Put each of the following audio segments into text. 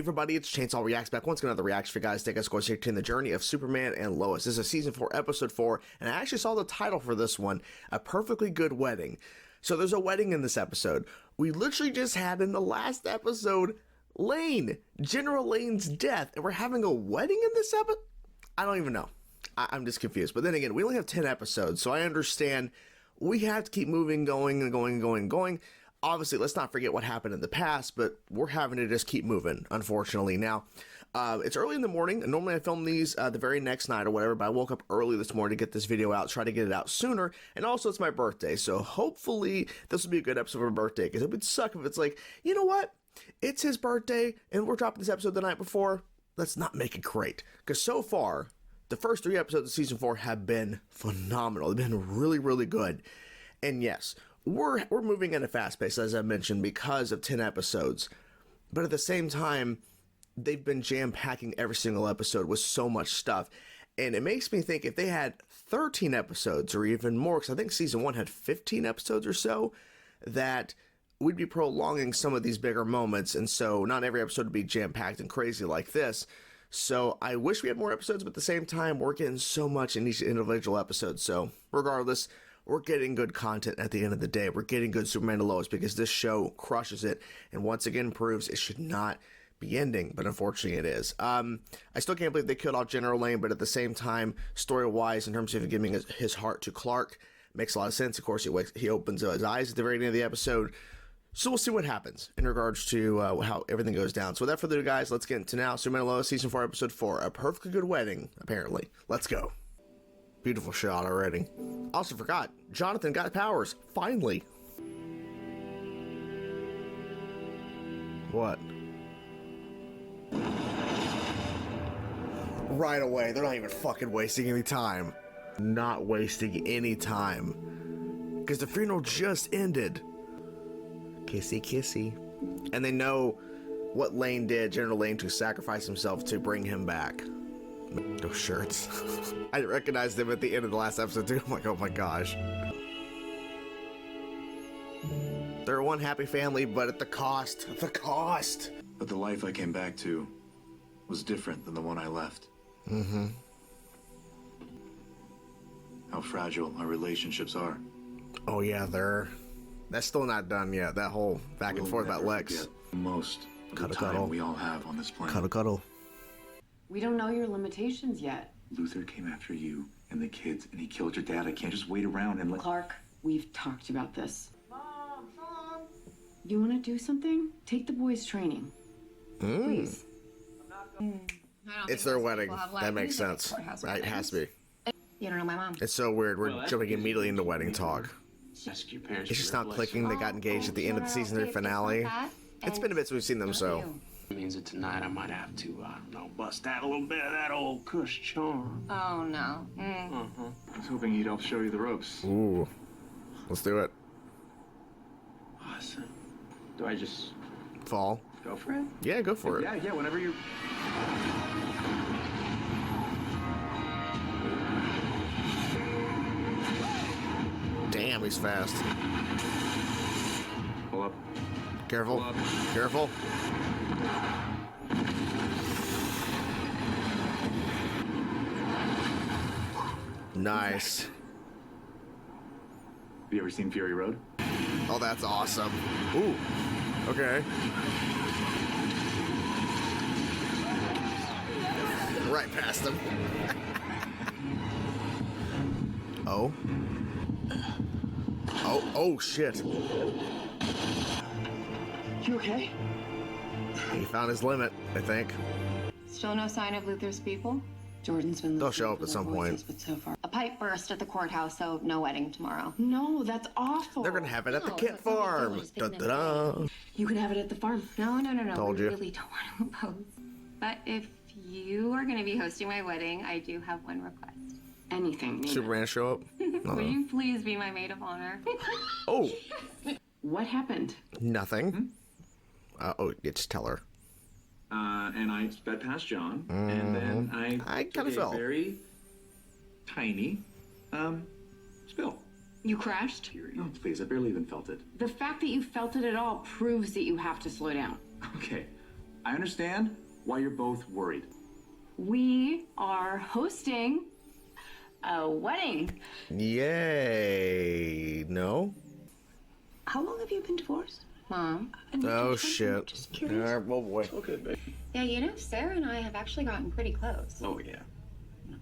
everybody, it's Chainsaw Reacts back once again. Another reaction for you guys. Take us course here to the journey of Superman and Lois. This is season 4, episode 4, and I actually saw the title for this one, A Perfectly Good Wedding. So there's a wedding in this episode. We literally just had in the last episode, General Lane's death, and we're having a wedding in this episode? I don't even know. I'm just confused. But then again, we only have 10 episodes, so I understand we have to keep moving, going. Obviously, let's not forget what happened in the past, but we're having to just keep moving, unfortunately. Now, it's early in the morning, and normally I film these the very next night or whatever, but I woke up early this morning to get this video out, try to get it out sooner, and also it's my birthday, so hopefully this will be a good episode for my birthday, because it would suck if it's like, you know what, it's his birthday, and we're dropping this episode the night before, let's not make it great, because so far, the first 3 episodes of season 4 have been phenomenal, they've been really good, and yes, we're moving at a fast pace, as I mentioned, because of 10 episodes. But at the same time, they've been jam-packing every single episode with so much stuff. And it makes me think if they had 13 episodes or even more, because I think season 1 had 15 episodes or so, that we'd be prolonging some of these bigger moments. And so not every episode would be jam-packed and crazy like this. So I wish we had more episodes, but at the same time, we're getting so much in each individual episode. So regardless, we're getting good content at the end of the day. We're getting good Superman and Lois because this show crushes it and once again proves it should not be ending, but unfortunately it is. I still can't believe they killed off General Lane, but at the same time, story-wise, in terms of giving his heart to Clark, makes a lot of sense. Of course, he opens his eyes at the very end of the episode. So we'll see what happens in regards to how everything goes down. So without further ado, guys, let's get into now Superman and Lois, Season 4, Episode 4, A Perfectly Good Wedding, apparently. Let's go. Beautiful shot already. Also forgot, Jonathan got powers, finally. What? Right away, they're not even fucking wasting any time. Not wasting any time. Because the funeral just ended. Kissy, kissy. And they know what Lane did, General Lane, to sacrifice himself to bring him back. Those shirts. I recognized them at the end of the last episode too. I'm like, oh my gosh. They're one happy family, but at the cost. The cost. But the life I came back to was different than the one I left. Mm-hmm. How fragile our relationships are. Oh yeah, that's still not done yet. That whole back and forth about Lex. Most of the time we all have on this planet. Cuddle. We don't know your limitations yet. Luthor came after you and the kids, and he killed your dad. I can't just wait around and let... Clark, we've talked about this. Mom! You want to do something? Take the boys training. Please. It's their wedding. That makes sense. Right? It has to be. You don't know my mom. It's so weird. We're jumping immediately into wedding talk. Ask your parents. It's just not clicking. They got engaged at the end of the season 3 finale. It's been a bit since we've seen them, so... It means that tonight I might have to, I don't know, bust out a little bit of that old Kush charm. Oh, no. I was hoping he'd help show you the ropes. Ooh. Let's do it. Awesome. Do I just... Fall. go for it? Yeah, go for it. Yeah, whenever you... Damn, he's fast. Pull up. Careful. Pull up. Careful. Nice. Have you ever seen Fury Road? Oh, that's awesome. Ooh. Okay. Right past him. Oh. Oh, shit. You okay? He found his limit, I think. Still no sign of Luthor's people? Jordan's been They'll show up at some point. But so far. A pipe burst at the courthouse, so no wedding tomorrow. No, that's awful. They're gonna have it at the No, Kent it's not farm. like Dun, they're dun, dun. You can have it at the farm. No. Told we you. really don't want to oppose. But if you are going to be hosting my wedding, I do have one request. Anything. Nina. Superman show up? Will you please be my maid of honor? Oh, What happened? nothing. Oh, yeah, just tell her. And I sped past John, and then I took kinda a fell. very tiny spill. You crashed? No, please, I barely even felt it. The fact that you felt it at all proves that you have to slow down. Okay, I understand why you're both worried. We are hosting a wedding. Yay. No? How long have you been divorced? Mom. Oh, shit. Just curious. Oh, boy. Okay, babe. Yeah, you know, Sarah and I have actually gotten pretty close. Oh, yeah.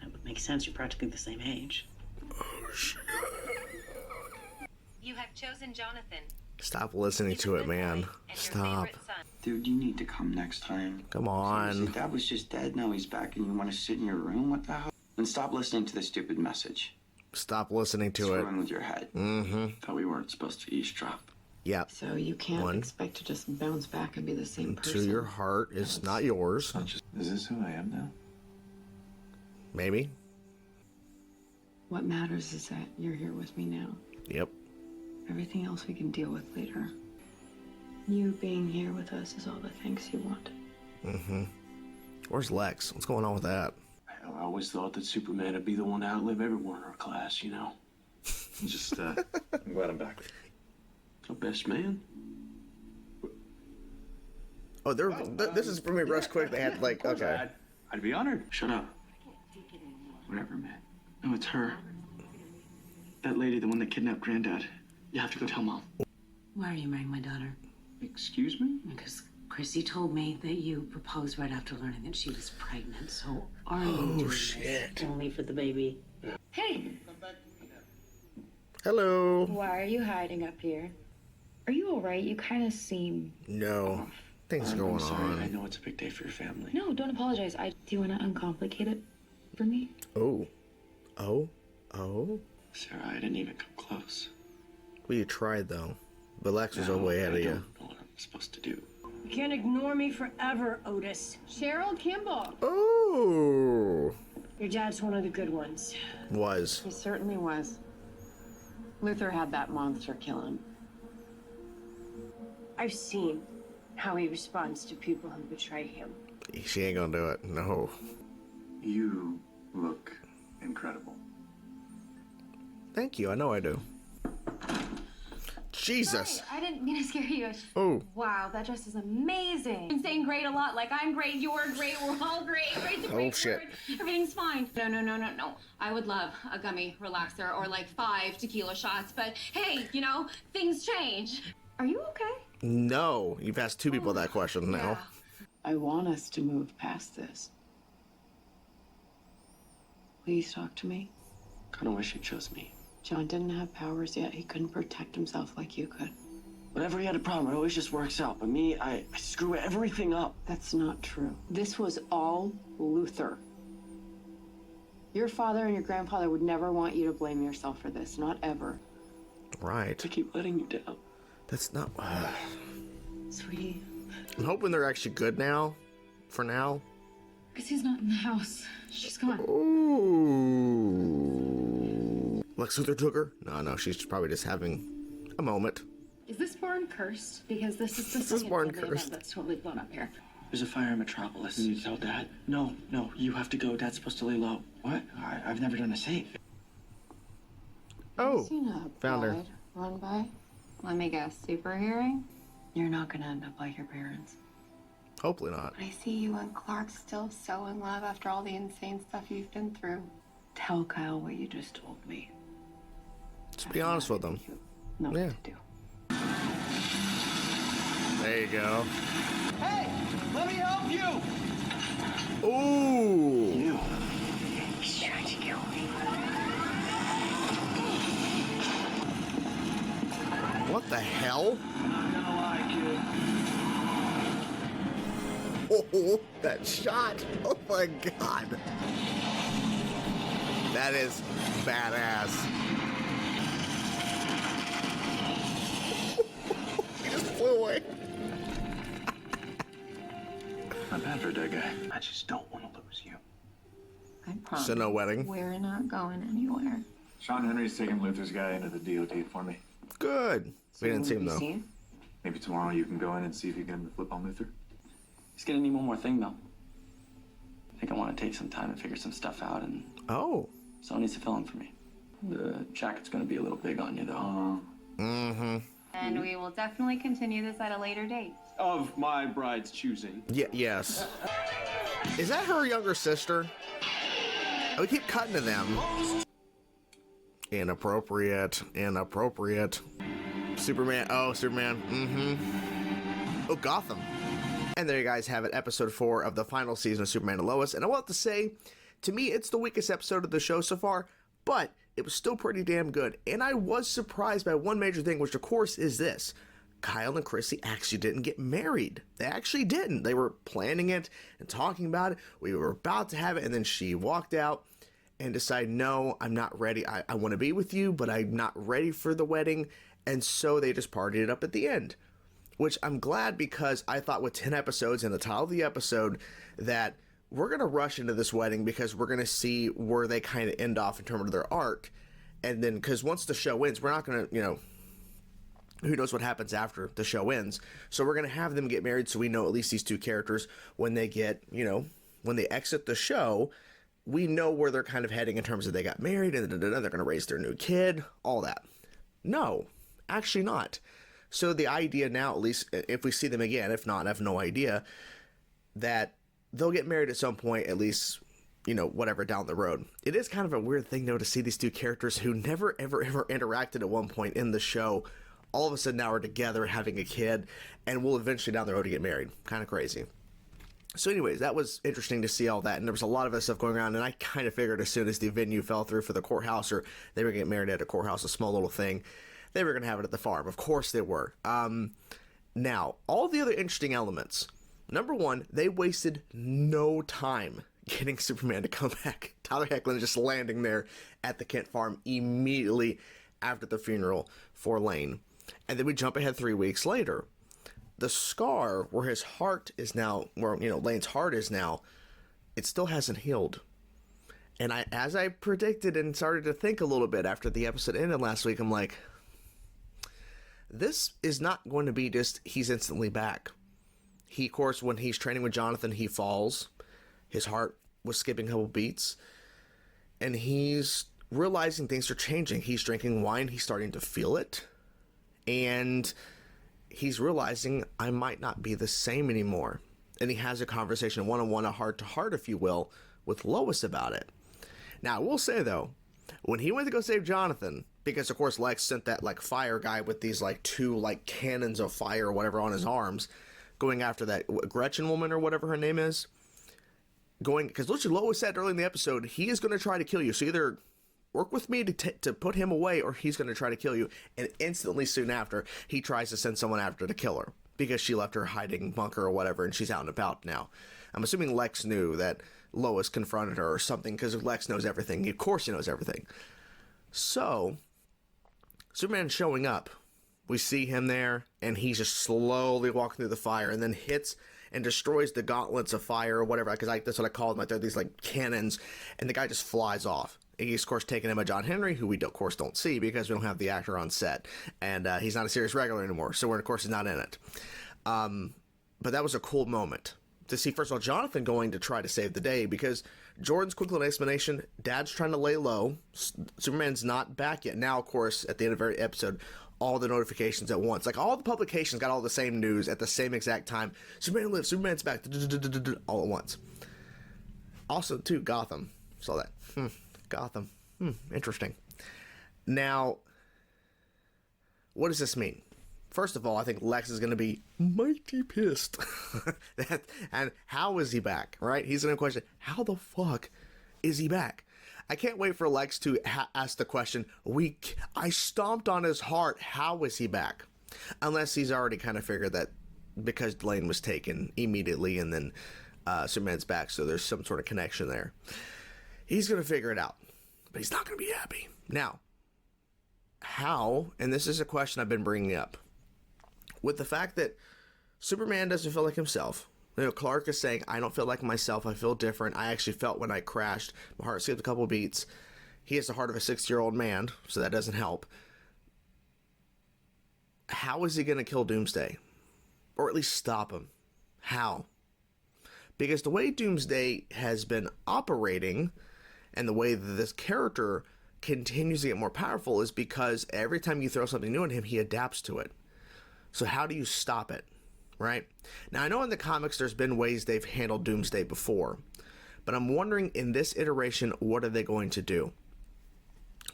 That would make sense. You're practically the same age. You have chosen Jonathan. Stop listening to it, man. Stop. Dude, you need to come next time. Come Seriously, on. Dad was just dead, now he's back, and you want to sit in your room? What the hell? And stop listening to the stupid message. Stop listening It's to it. screwing with your head. Mm-hmm. Thought we weren't supposed to eavesdrop. Yep. So you can't One. expect to just bounce back and be the same person. To your heart. It's not yours. Is this who I am now? Maybe. What matters is that you're here with me now. Yep. Everything else we can deal with later. You being here with us is all the thanks you want. Mm-hmm. Where's Lex? What's going on with that? Hell, I always thought that Superman would be the one to outlive everyone in our class, you know? Just, I'm glad I'm back. The best man. Oh, this is for me, rush quick. They had, like, okay. I'd be honored. Shut up. Whatever, man. No, it's her. That lady, the one that kidnapped Granddad. You have to go tell Mom. Why are you marrying my daughter? Excuse me? Because Chrissy told me that you proposed right after learning that she was pregnant. So are you doing this only for the baby? Hey, Hello. why are you hiding up here? Are you all right? You kind of seem... No. Things I'm going sorry. I on. know it's a big day for your family. No, don't apologize. Do you want to uncomplicate it for me? Oh. Oh. Oh. Sarah, I didn't even come close. Well, you tried, though. But Lex was No, way ahead I of you. don't know what I'm supposed to do. You can't ignore me forever, Otis. Cheryl Kimball. Oh. Your dad's one of the good ones. Was. He certainly was. Luthor had that monster kill him. I've seen how he responds to people who betray him. She ain't gonna do it. No. You look incredible. Thank you. I know I do. Jesus. I didn't mean to scare you. Oh. Wow, that dress is amazing. I'm saying great a lot, like I'm great, you're great, we're all great. Great's a great shit. word. Everything's fine. No. I would love a gummy relaxer or like 5 tequila shots, but hey, you know, things change. Are you okay? No. You've asked two people that question now. Yeah. I want us to move past this. Please talk to me. Kinda wish you chose me. John didn't have powers yet. He couldn't protect himself like you could. Whenever he had a problem, it always just works out. But me, I screw everything up. That's not true. This was all Luthor. Your father and your grandfather would never want you to blame yourself for this. Not ever. Right. I keep letting you down. That's not... Sweetie. I'm hoping they're actually good now. For now. Chrissy's not in the house. She's gone. Ooh. Lex Luthor took her? No, she's probably just having a moment. Is this barn cursed? Because this is the This is second barn deadly event cursed. that's totally blown up here. There's a fire in Metropolis. You need to tell Dad. No, you have to go. Dad's supposed to lay low. What? I've never done a safe. Oh, Seen a found her. bride run by? Let me guess, super hearing? You're not gonna end up like your parents. Hopefully not. I see you and Clark still so in love after all the insane stuff you've been through. Tell Kyle what you just told me. Just be honest with them. Know Yeah. what to do. There you go. Hey, let me help you. Ooh. You. He's trying to kill me. What the hell? Not gonna lie, kid. Oh, that shot. Oh my god. That is badass. He just flew away. Not bad for a dead guy. I just don't want to lose you. I promise. So no wedding. We're not going anywhere. Sean Henry's taking Luther's guy into the DOT for me. Good. We didn't see him You though. see him? Maybe tomorrow you can go in and see if you get him to flip on Luther. He's gonna need one more thing, though. I think I want to take some time and figure some stuff out, and Oh. someone needs to fill in for me. The jacket's gonna be a little big on you, though. Mm-hmm. And we will definitely continue this at a later date. Of my bride's choosing. Yes. Is that her younger sister? We keep cutting to them. Inappropriate. Superman. Oh, Gotham. And there you guys have it, episode 4 of the final season of Superman and Lois. And I want to say, to me, it's the weakest episode of the show so far, but it was still pretty damn good. And I was surprised by one major thing, which of course is this. Kyle and Chrissy actually didn't get married. They actually didn't. They were planning it and talking about it. We were about to have it, and then she walked out and decided, no, I'm not ready. I want to be with you, but I'm not ready for the wedding. And so they just partied it up at the end, which I'm glad, because I thought with 10 episodes and the title of the episode that we're going to rush into this wedding, because we're going to see where they kind of end off in terms of their arc. And then, because once the show ends, we're not going to, who knows what happens after the show ends. So we're going to have them get married, so we know at least these two characters, when they get, when they exit the show, we know where they're kind of heading in terms of they got married and they're going to raise their new kid, all that. No, actually not. So the idea now, at least if we see them again, if not, I have no idea, that they'll get married at some point, at least, whatever, down the road. It is kind of a weird thing, though, to see these two characters who never, ever, ever interacted at one point in the show, all of a sudden now are together having a kid, and will eventually down the road to get married. Kind of crazy. So anyways, that was interesting to see all that, and there was a lot of that stuff going around, and I kind of figured as soon as the venue fell through for the courthouse, or they were getting married at a courthouse, a small little thing, they were going to have it at the farm. Of course they were. Now, all the other interesting elements. Number one, they wasted no time getting Superman to come back. Tyler Hoechlin just landing there at the Kent farm immediately after the funeral for Lane. And then we jump ahead 3 weeks later. The scar where his heart is now, where, Lane's heart is now, it still hasn't healed. And as I predicted and started to think a little bit after the episode ended last week, I'm like, this is not going to be just he's instantly back. He, of course, when he's training with Jonathan, he falls. His heart was skipping a couple beats. And he's realizing things are changing. He's drinking wine. He's starting to feel it. And he's realizing, I might not be the same anymore. And he has a conversation, one-on-one, a heart-to-heart, if you will, with Lois about it. Now, I will say, though, when he went to go save Jonathan, because, of course, Lex sent that, fire guy with these, two, cannons of fire or whatever on his arms, going after that Gretchen woman or whatever her name is. Because literally Lois said early in the episode, he is going to try to kill you. So either work with me to put him away, or he's going to try to kill you. And instantly soon after, he tries to send someone after to kill her, because she left her hiding bunker or whatever, and she's out and about now. I'm assuming Lex knew that Lois confronted her or something, because Lex knows everything. Of course he knows everything. So, Superman showing up. We see him there, and he's just slowly walking through the fire, and then hits and destroys the gauntlets of fire or whatever, because that's what I call them. They're these cannons, and the guy just flies off. He's, of course, taken in by John Henry, who we, of course, don't see because we don't have the actor on set. And he's not a series regular anymore, so of course, he's not in it. But that was a cool moment to see, first of all, Jonathan going to try to save the day, because Jordan's quick little explanation, Dad's trying to lay low, Superman's not back yet. Now, of course, at the end of every episode, all the notifications at once. All the publications got all the same news at the same exact time. Superman lives, Superman's back, all at once. Also, too, Gotham. Saw that. Gotham. Interesting. Now, what does this mean? First of all, I think Lex is going to be mighty pissed. And how is he back, right? He's going to question, how the fuck is he back? I can't wait for Lex to ask the question, I stomped on his heart, how is he back? Unless he's already kind of figured that because Lane was taken immediately and then Superman's back, so there's some sort of connection there. He's going to figure it out, but he's not going to be happy. Now, how, and this is a question I've been bringing up, with the fact that Superman doesn't feel like himself. Clark is saying, I don't feel like myself, I feel different. I actually felt when I crashed, my heart skipped a couple beats. He has the heart of a 60-year-old man, so that doesn't help. How is he going to kill Doomsday? Or at least stop him? How? Because the way Doomsday has been operating, and the way that this character continues to get more powerful is because every time you throw something new at him, he adapts to it. So how do you stop it, right? Now, I know in the comics there's been ways they've handled Doomsday before, but I'm wondering in this iteration, what are they going to do?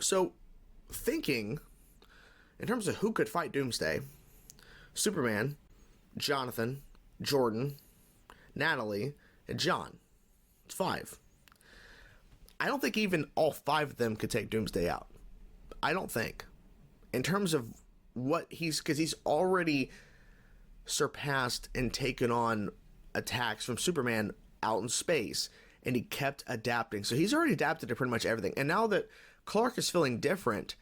So, thinking in terms of who could fight Doomsday, Superman, Jonathan, Jordan, Natalie, and John. It's 5. I don't think even all 5 of them could take Doomsday out. I don't think. In terms of what because he's already surpassed and taken on attacks from Superman out in space, and he kept adapting. So he's already adapted to pretty much everything. And now that Clark is feeling different,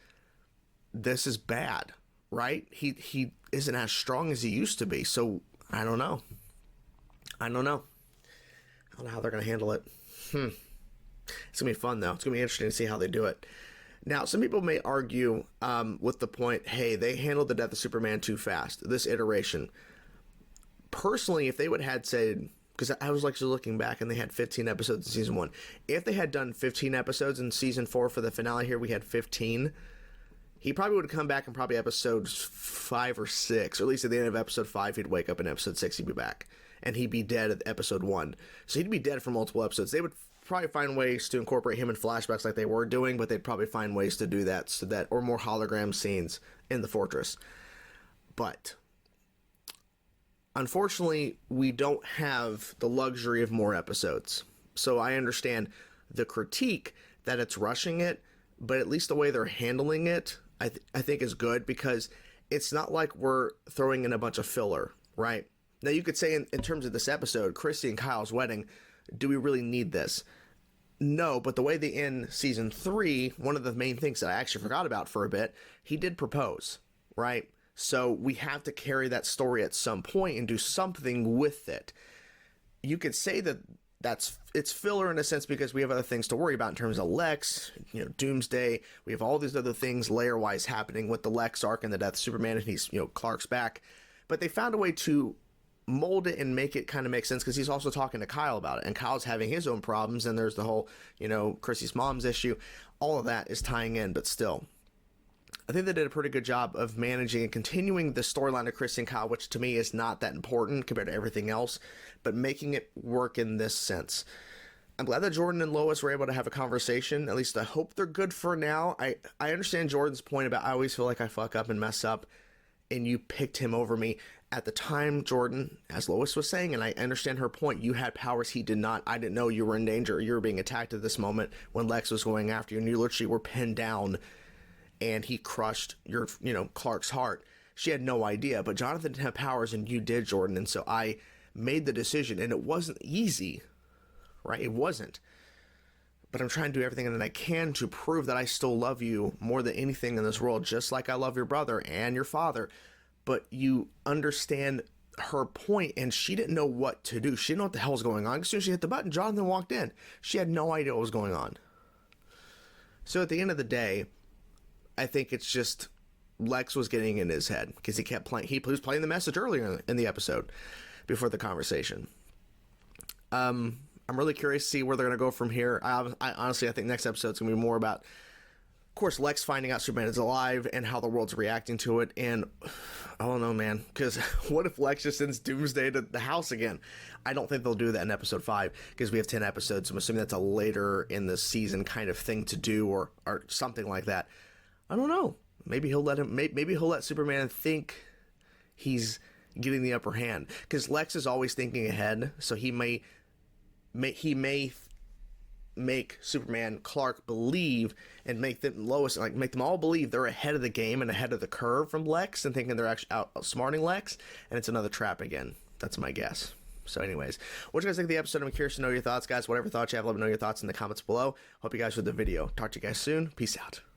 this is bad, right? He isn't as strong as he used to be. So I don't know. I don't know how they're going to handle it. It's going to be fun, though. It's going to be interesting to see how they do it. Now, some people may argue with the point, hey, they handled the death of Superman too fast, this iteration. Personally, if they would have said, because I was actually looking back and they had 15 episodes in season 1. If they had done 15 episodes in season 4 for the finale here, we had 15. He probably would have come back in probably episodes 5 or 6, or at least at the end of episode 5, he'd wake up in episode 6, he'd be back. And he'd be dead at episode 1. So he'd be dead for multiple episodes. They would probably find ways to incorporate him in flashbacks like they were doing, but they'd probably find ways to do that, or more hologram scenes in the fortress. But unfortunately, we don't have the luxury of more episodes. So I understand the critique that it's rushing it, but at least the way they're handling it, I think is good, because it's not like we're throwing in a bunch of filler, right? Now, you could say in terms of this episode, Chrissy and Kyle's wedding, do we really need this? No, but the way they end season 3, one of the main things that I actually forgot about for a bit, he did propose, right? So we have to carry that story at some point and do something with it. You could say that it's filler in a sense because we have other things to worry about in terms of Lex, Doomsday. We have all these other things layer-wise happening with the Lex arc and the death of Superman, and he's, Clark's back. But they found a way to mold it and make it kind of make sense, because he's also talking to Kyle about it, and Kyle's having his own problems, and there's the whole, Chrissy's mom's issue. All of that is tying in, but still, I think they did a pretty good job of managing and continuing the storyline of Chrissy and Kyle, which to me is not that important compared to everything else, but making it work in this sense. I'm glad that Jordan and Lois were able to have a conversation. At least I hope they're good for now. I understand Jordan's point about I always feel like I fuck up and mess up, and you picked him over me. At the time, Jordan, as Lois was saying, and I understand her point, you had powers he did not. I didn't know you were in danger. You were being attacked at this moment when Lex was going after you, and you literally were pinned down, and he crushed your, Clark's heart. She had no idea, but Jonathan didn't have powers, and you did, Jordan, and so I made the decision, and it wasn't easy, right? It wasn't. But I'm trying to do everything that I can to prove that I still love you more than anything in this world, just like I love your brother and your father. But you understand her point, and she didn't know what to do. She didn't know what the hell was going on. As soon as she hit the button, Jonathan walked in. She had no idea what was going on. So at the end of the day, I think it's just Lex was getting in his head because he kept playing. He was playing the message earlier in the episode before the conversation. I'm really curious to see where they're going to go from here. I honestly think next episode's going to be more about, of course, Lex finding out Superman is alive and how the world's reacting to it. And I don't know, man, because what if Lex just sends Doomsday to the house again? I don't think they'll do that in episode 5 because we have 10 episodes. I'm assuming that's a later in the season kind of thing to do, or something like that. I don't know. Maybe he'll let Superman think he's getting the upper hand, because Lex is always thinking ahead, so he may make Superman, Clark believe, and make them make them all believe they're ahead of the game and ahead of the curve from Lex, and thinking they're actually outsmarting Lex, and it's another trap again. That's my guess. So anyways, what do you guys think of the episode? I'm curious to know your thoughts, guys. Whatever thoughts you have, let me know your thoughts in the comments below. Hope you guys enjoyed the video. Talk to you guys soon. Peace out.